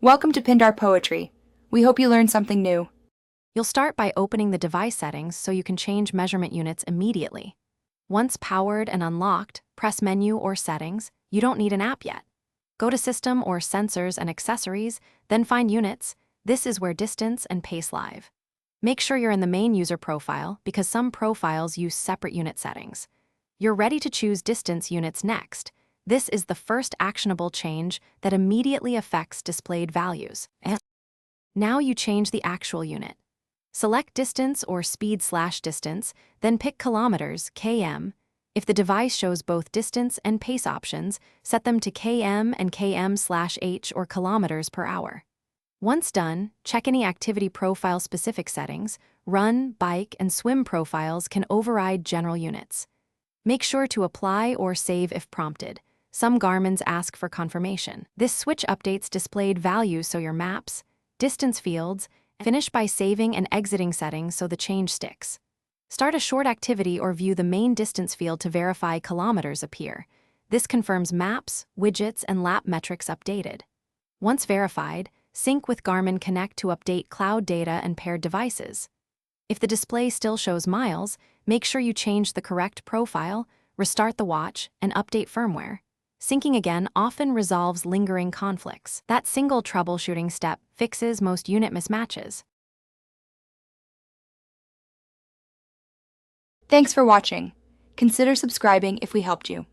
Welcome to Pindar Poetry. We hope you learned something new. You'll start by opening the device settings so you can change measurement units immediately. Once powered and unlocked, press Menu or Settings. You don't need an app yet. Go to System or Sensors and Accessories, then find Units. This is where distance and pace live. Make sure you're in the main user profile because some profiles use separate unit settings. You're ready to choose distance units next. This is the first actionable change that immediately affects displayed values. Now you change the actual unit. Select distance or speed/distance, then pick kilometers, km. If the device shows both distance and pace options, set them to km and km/h or kilometers per hour. Once done, check any activity profile specific settings. Run, bike, and swim profiles can override general units. Make sure to apply or save if prompted. Some Garmins ask for confirmation. This switch updates displayed values so your maps, distance fields, finish by saving and exiting settings so the change sticks. Start a short activity or view the main distance field to verify kilometers appear. This confirms maps, widgets, and lap metrics updated. Once verified, sync with Garmin Connect to update cloud data and paired devices. If the display still shows miles, make sure you change the correct profile, restart the watch, and update firmware. Syncing again often resolves lingering conflicts. That single troubleshooting step fixes most unit mismatches. Thanks for watching. Consider subscribing if we helped you.